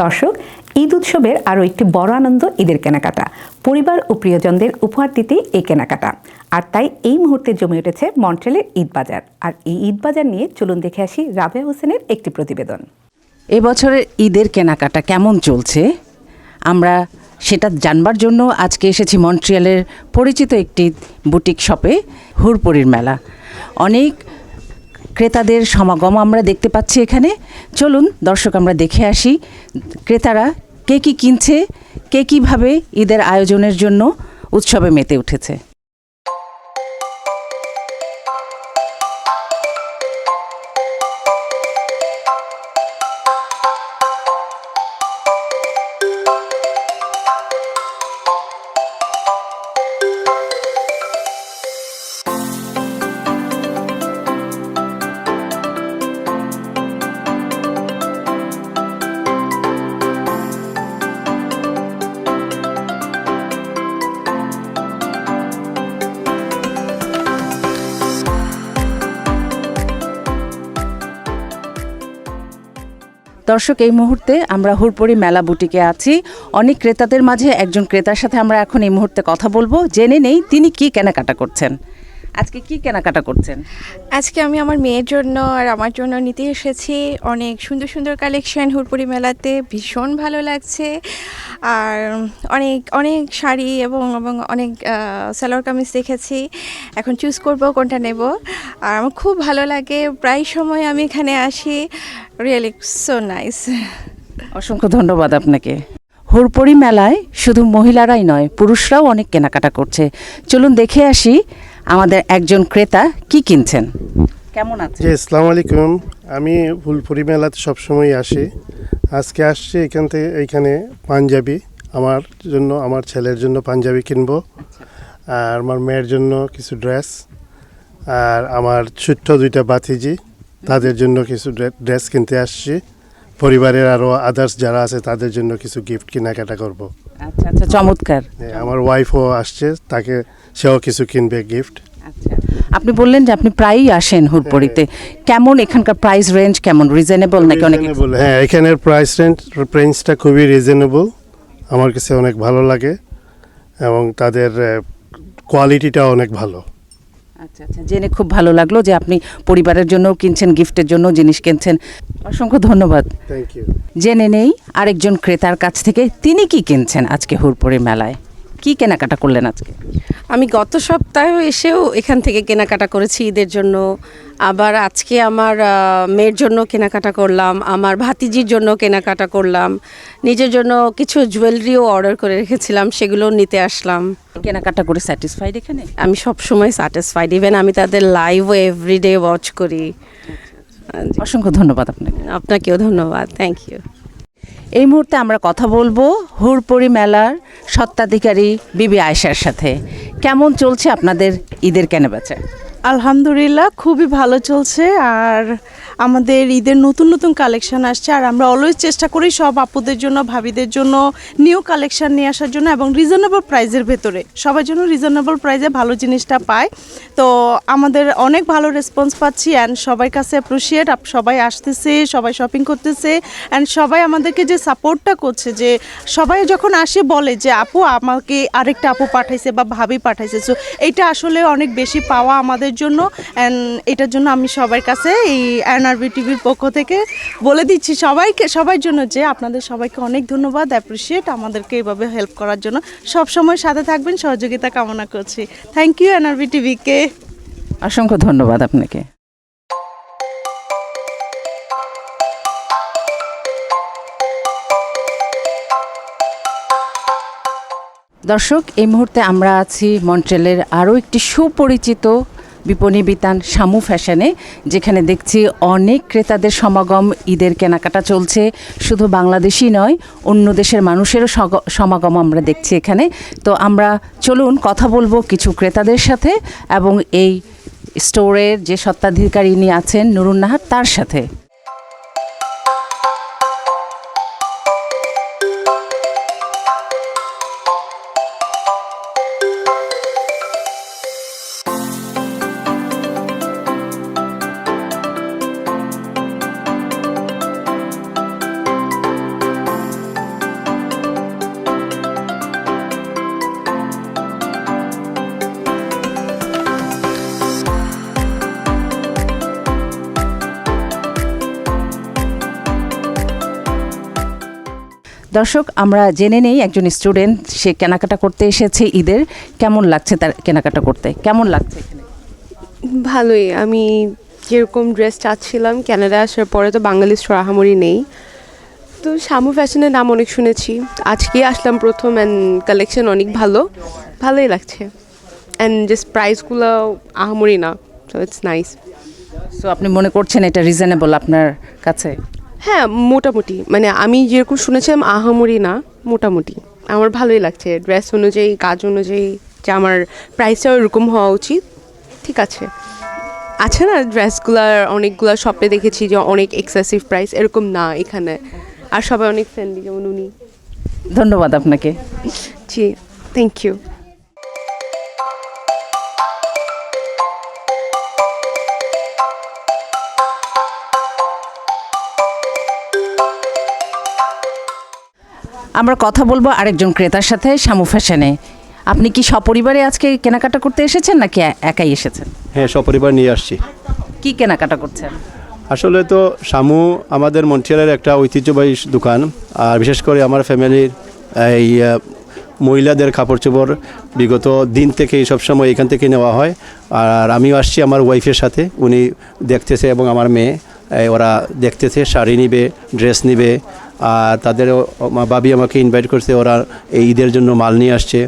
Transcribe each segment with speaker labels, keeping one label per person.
Speaker 1: দর্শক, ঈদ উৎসবের আরও একটি বড় আনন্দ ঈদের কেনাকাটা। পরিবার ও প্রিয়জনদের উপহার দিতেই এই কেনাকাটা। আর তাই এই মুহূর্তে জমে উঠেছে মন্ট্রিয়ালের ঈদ বাজার। আর এই ঈদ বাজার নিয়ে চলুন দেখে আসি রাবেয়া হোসেনের একটি প্রতিবেদন।
Speaker 2: এবছরের ঈদের কেনাকাটা কেমন চলছে আমরা সেটা জানবার জন্য আজকে এসেছি মন্ট্রিয়ালের পরিচিত একটি বুটিক শপে, হুরপরির মেলা। অনেক ক্রেতাদের সমাগম আমরা দেখতে পাচ্ছি এখানে। চলুন দর্শক আমরা দেখে আসি ক্রেতারা কে কী কিনছে, কে কীভাবে ঈদের আয়োজনের জন্য উৎসবে মেতে উঠেছে। দর্শক, এই মুহূর্তে আমরা হুরপরি মেলা বুটিকে আছি। অনেক ক্রেতাদের মাঝে একজন ক্রেতার সাথে আমরা এখন এই মুহূর্তে কথা বলবো, জেনে নেই তিনি কি কেনাকাটা করছেন। আজকে কি কেনাকাটা করছেন?
Speaker 3: আজকে আমি আমার মেয়ের জন্য আর আমার জন্য নিতে এসেছি অনেক সুন্দর সুন্দর কালেকশন হুরপরি মেলাতে। ভীষণ ভালো লাগছে। আর অনেক অনেক শাড়ি এবং অনেক সালোয়ার কামিজ দেখেছি। এখন চুজ করব কোনটা নেব। আর আমার খুব ভালো লাগে, প্রায় সময় আমি এখানে আসি। Really so nice.
Speaker 2: অসংখ্য ধন্যবাদ আপনাকে। হুরপরি মেলায় শুধু মহিলারাই নয়, পুরুষরাও অনেক কেনাকাটা করছে। চলুন দেখে আসি আমাদের একজন ক্রেতা কি কিনছেন। কেমন আছেন?
Speaker 4: জি, আসসালামু আলাইকুম। আমি হুরপরি মেলাতে সবসময় আসি। আজকে আসছি এইখানে পাঞ্জাবি আমার জন্য, আমার ছেলের জন্য পাঞ্জাবি কিনবো, আর আমার মেয়ের জন্য কিছু ড্রেস, আর আমার ছোট্ট দুইটা বাতিজি তাদের জন্য কিছু ড্রেস কিনতে আসছি। পরিবারের আরও আদার্স যারা আছে তাদের জন্য কিছু গিফট কেনাকাটা করব।
Speaker 2: আচ্ছা আচ্ছা, চমৎকার।
Speaker 4: আমার ওয়াইফও আসছে, সেও কিছু কিনবে গিফট।
Speaker 2: আচ্ছা, আপনি বললেন যে আপনি প্রায়ই আসেন হুরপরিতে। কেমন এখানকার প্রাইস রেঞ্জ কেমন? রিজনেবল নাকি অনেক?
Speaker 4: হ্যাঁ, এখানের প্রাইস রেঞ্জটা খুবই রিজনেবল, আমার কাছে অনেক ভালো লাগে, এবং তাদের কোয়ালিটিটা অনেক ভালো।
Speaker 2: আচ্ছা আচ্ছা, জেনে খুব ভালো লাগলো যে আপনি পরিবারের জন্য কিনছেন, গিফটের জন্য জিনিস কিনছেন। অসংখ্য ধন্যবাদ।
Speaker 4: Thank you.
Speaker 2: জেনে নেই আরেকজন ক্রেতার কাছ থেকে তিনি কি কিনছেন আজকে হুরপরি মেলায়। কি কেনাকাটা করলেন আজকে?
Speaker 5: আমি গত সপ্তাহেও এসেও এখান থেকে কেনাকাটা করেছি ঈদের জন্য। আবার আজকে আমার মেয়ের জন্য কেনাকাটা করলাম, আমার ভাতিজির জন্য কেনাকাটা করলাম, নিজের জন্য কিছু জুয়েলারিও অর্ডার করে রেখেছিলাম, সেগুলো নিতে আসলাম।
Speaker 2: কেনাকাটা করে স্যাটিসফাইড এখানে?
Speaker 5: আমি সবসময় স্যাটিসফাইড, ইভেন আমি তাদের লাইভও এভরিডে ওয়াচ করি।
Speaker 2: অসংখ্য ধন্যবাদ আপনাকে।
Speaker 5: আপনাকেও ধন্যবাদ, থ্যাংক ইউ।
Speaker 2: এই মুহূর্তে আমরা কথা বলবো হুরপরি মেলার স্বত্বাধিকারী বিবি আয়েশার সাথে। কেমন চলছে আপনাদের ঈদের কেনাবেচা?
Speaker 6: আলহামদুলিল্লাহ, খুবই ভালো চলছে। আর আমাদের ঈদের নতুন নতুন কালেকশন আসছে, আর আমরা অলওয়েজ চেষ্টা করি সব আপুদের জন্য, ভাবিদের জন্য নিউ কালেকশন নিয়ে আসার জন্য, এবং রিজনেবল প্রাইসের ভেতরে সবার জন্য রিজনেবল প্রাইসে ভালো জিনিসটা পায়। তো আমাদের অনেক ভালো রেসপন্স পাচ্ছি, অ্যান্ড সবার কাছে অ্যাপ্রিসিয়েট। সবাই আসতেছে, সবাই শপিং করতেছে, অ্যান্ড সবাই আমাদেরকে যে সাপোর্টটা করছে, যে সবাই যখন আসে বলে যে আপু আমাকে আরেকটা আপু পাঠাইছে বা ভাবি পাঠাইছে। সো এইটা আসলে অনেক বেশি পাওয়া আমাদের জন্য, অ্যান্ড এটার জন্য আমি সবার কাছে এই এনআরবি টিভির পক্ষ থেকে বলে দিচ্ছি সবার জন্য যে আপনাদের সবাইকে অনেক ধন্যবাদ, অ্যাপ্রিসিয়েট আমাদেরকে এইভাবে হেল্প করার জন্য। সব সময় সাথে থাকবেন, সহযোগিতা কামনা করছি। থ্যাংক ইউ এনআরবি টিভিকে।
Speaker 2: অসংখ্য ধন্যবাদ আপনাকে। দর্শক, এই মুহূর্তে আমরা আছি মন্ট্রিয়ালের আরও একটি সুপরিচিত বিপণী বিতান শামু ফ্যাশনে, যেখানে দেখছি অনেক ক্রেতাদের সমাগম। ঈদের কেনাকাটা চলছে, শুধু বাংলাদেশি নয়, অন্য দেশের মানুষেরও সমাগম আমরা দেখছি এখানে। তো আমরা চলুন কথা বলবো কিছু ক্রেতাদের সাথে, এবং এই স্টোরের যে স্বত্বাধিকারিণী আছেন নুরুন নাহার, তার সাথে। দর্শক, আমরা জেনে নেই একজন স্টুডেন্ট, সে কেনাকাটা করতে এসেছে ঈদের। কেমন লাগছে তার কেনাকাটা করতে? কেমন লাগছে এখানে?
Speaker 7: ভালোই। আমি যেরকম ড্রেস চাচ্ছিলাম, ক্যানাডা আসার পরে তো বাঙালি স্টোর আহামরি নেই, তো শামু ফ্যাশনের নাম অনেক শুনেছি, আজকেই আসলাম প্রথম, অ্যান্ড কালেকশন অনেক ভালোই লাগছে, অ্যান্ড জাস্ট প্রাইসগুলো আহামরি না, সো ইটস নাইস।
Speaker 2: সো আপনি মনে করছেন এটা রিজনেবল আপনার কাছে?
Speaker 7: হ্যাঁ, মোটামুটি, মানে আমি যেরকম শুনেছিলাম আহামরি না, মোটামুটি আমার ভালোই লাগছে, ড্রেস অনুযায়ী, কাজ অনুযায়ী, যে আমার প্রাইসটাও এরকম হওয়া উচিত। ঠিক আছে না, ড্রেসগুলার অনেকগুলো শপে দেখেছি যে অনেক এক্সেসিভ প্রাইস, এরকম না এখানে, আর সবাই অনেক ফ্রেন্ডলি, যেমন উনি।
Speaker 2: ধন্যবাদ আপনাকে।
Speaker 7: জি, থ্যাংক ইউ।
Speaker 2: আমরা কথা বলবো আরেকজন ক্রেতার সাথে শামু ফ্যাশনে। আপনি কি সপরিবারে আজকে কেনাকাটা করতে এসেছেন নাকি একাই এসেছেন?
Speaker 8: হ্যাঁ, সপরিবার নিয়ে আসছি।
Speaker 2: কি কেনাকাটা করছেন?
Speaker 8: আসলে তো শামু আমাদের মন্ট্রিয়ালের একটা ঐতিহ্যবাহী দোকান, আর বিশেষ করে আমার ফ্যামিলির এই মহিলাদের কাপড় চোপড় বিগত দিন থেকে সবসময় এখান থেকে নেওয়া হয়। আর আমিও আসছি আমার ওয়াইফের সাথে, উনি দেখতেছে এবং আমার মেয়ে, ওরা দেখতেছে শাড়ি নিবে, ড্রেস নিবে। আর তাদের ভাবি আমাকে ইনভাইট করছে, ওরা এই ঈদের জন্য মাল নিয়ে আসছে।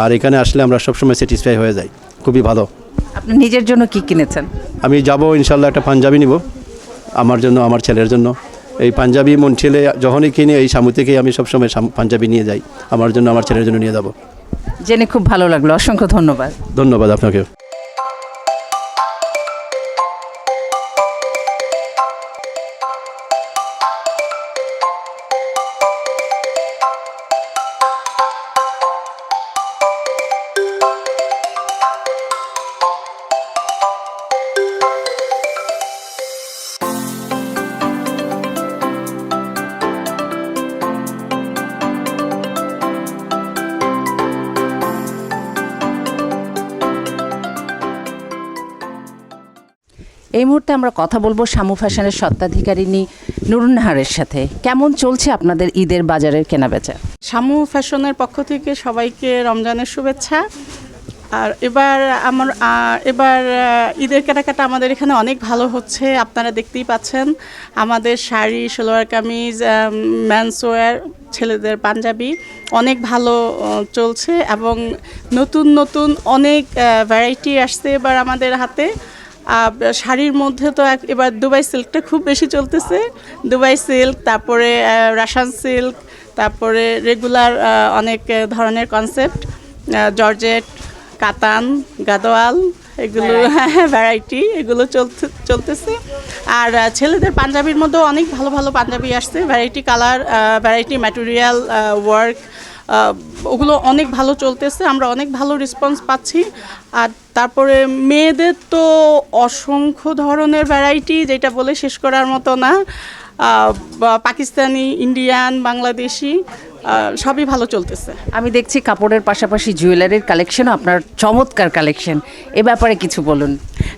Speaker 8: আর এখানে আসলে আমরা সবসময় স্যাটিসফাই হয়ে যাই, খুবই ভালো।
Speaker 2: আপনি নিজের জন্য কি কিনেছেন?
Speaker 8: আমি যাব ইনশাল্লাহ, একটা পাঞ্জাবি নিব আমার জন্য, আমার ছেলের জন্য। এই পাঞ্জাবি মন্ট্রিয়ালে যখনই কিনি, এই শামু থেকেই আমি সবসময় পাঞ্জাবি নিয়ে যাই, আমার জন্য, আমার ছেলের জন্য নিয়ে যাব।
Speaker 2: জেনে খুব ভালো লাগলো, অসংখ্য ধন্যবাদ।
Speaker 8: ধন্যবাদ আপনাকে।
Speaker 2: এই মুহূর্তে আমরা কথা বলবো শামু ফ্যাশনের স্বত্বাধিকারিণী নুরুন্নাহারের সাথে। কেমন চলছে আপনাদের ঈদের বাজারের কেনাবেচা?
Speaker 6: শামু ফ্যাশনের পক্ষ থেকে সবাইকে রমজানের শুভেচ্ছা। আর এবার ঈদের কেনাকাটা আমাদের এখানে অনেক ভালো হচ্ছে, আপনারা দেখতেই পাচ্ছেন। আমাদের শাড়ি, সালোয়ার কামিজ, মেন্সওয়্যার, ছেলেদের পাঞ্জাবি অনেক ভালো চলছে, এবং নতুন অনেক ভ্যারাইটি আসছে এবার আমাদের হাতে। শাড়ির মধ্যে তো এবার দুবাই সিল্কটা খুব বেশি চলতেছে, দুবাই সিল্ক, তারপরে রাশান সিল্ক, তারপরে রেগুলার অনেক ধরনের কনসেপ্ট, জর্জেট, কাতান, গাদোয়াল, এগুলো ভ্যারাইটি, এগুলো চলতেছে। আর ছেলেদের পাঞ্জাবির মধ্যেও অনেক ভালো পাঞ্জাবি আসছে, variety colour, variety material, work, ওগুলো অনেক ভালো চলতেছে, আমরা অনেক ভালো রেসপন্স পাচ্ছি। আর তারপরে মেয়েদের তো অসংখ্য ধরনের ভ্যারাইটি, যেটা বলে শেষ করার মতো না। পাকিস্তানি, ইন্ডিয়ান, বাংলাদেশি, সবই ভালো চলতেছে।
Speaker 2: আমি দেখছি কাপড়ের পাশাপাশি জুয়েলারির কালেকশনও আপনার চমৎকার কালেকশন, এ ব্যাপারে কিছু বলুন।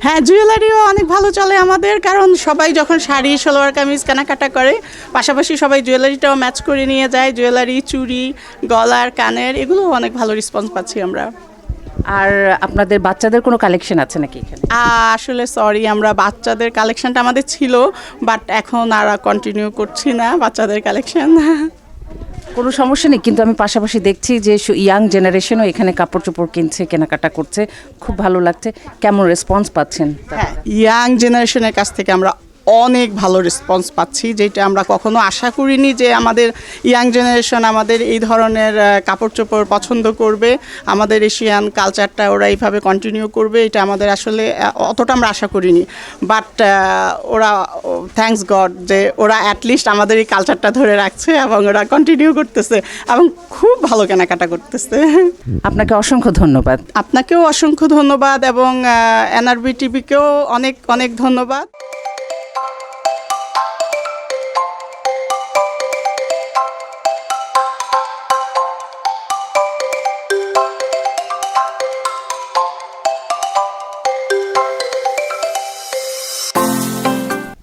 Speaker 6: হ্যাঁ, জুয়েলারিও অনেক ভালো চলে আমাদের, কারণ সবাই যখন শাড়ি, সালোয়ার কামিজ কেনাকাটা করে, পাশাপাশি সবাই জুয়েলারিটাও ম্যাচ করে নিয়ে যায়। জুয়েলারি, চুড়ি, গলার, কানের, এগুলো অনেক ভালো রেসপন্স পাচ্ছি আমরা।
Speaker 2: আর আপনাদের বাচ্চাদের কোনো কালেকশন আছে নাকি এখানে?
Speaker 6: আসলে সরি, আমরা বাচ্চাদের কালেকশনটা আমাদের ছিল, বাট এখন আর কন্টিনিউ করছি না বাচ্চাদের কালেকশন।
Speaker 2: কোনো সমস্যা নেই, কিন্তু আমি পাশাপাশি দেখছি যে ইয়াং জেনারেশনও এখানে কাপড় চোপড় কিনছে, কেনাকাটা করছে, খুব ভালো লাগছে। কেমন রেসপন্স পাচ্ছেন?
Speaker 6: হ্যাঁ, ইয়াং জেনারেশনের কাছ থেকে আমরা অনেক ভালো রেসপন্স পাচ্ছি, যেটা আমরা কখনো আশা করিনি যে আমাদের ইয়াং জেনারেশন আমাদের এই ধরনের কাপড় চোপড় পছন্দ করবে, আমাদের এশিয়ান কালচারটা ওরা এইভাবে কন্টিনিউ করবে, এটা আমাদের আসলে অতটা আমরা আশা করিনি। বাট ওরা, থ্যাঙ্কস গড, যে ওরা অ্যাটলিস্ট আমাদের এই কালচারটা ধরে রাখছে এবং ওরা কন্টিনিউ করতেছে এবং খুব ভালো কেনাকাটা করতেছে।
Speaker 2: আপনাকে অসংখ্য ধন্যবাদ।
Speaker 6: আপনাকেও অসংখ্য ধন্যবাদ, এবং এনআরবি টিভিকেও অনেক অনেক ধন্যবাদ।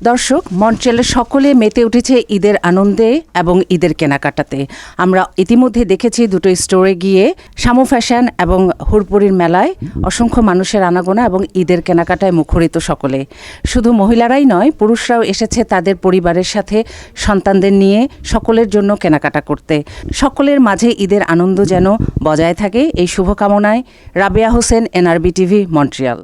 Speaker 2: দর্শক, মন্ট্রিয়ালের সকলে মেতে উঠেছে ঈদের আনন্দে এবং ঈদের কেনাকাটাতে। আমরা ইতিমধ্যে দেখেছি দুটো স্টোরে গিয়ে শামু ফ্যাশন এবং হুড়পুরির মেলায় অসংখ্য মানুষের আনাগোনা এবং ঈদের কেনাকাটায় মুখরিত সকলে। শুধু মহিলারাই নয়, পুরুষরাও এসেছে তাদের পরিবারের সাথে সন্তানদের নিয়ে সকলের জন্য কেনাকাটা করতে। সকলের মাঝে ঈদের আনন্দ যেন বজায় থাকে এই শুভকামনায় Rabeya Hossain, NRB TV, Montreal.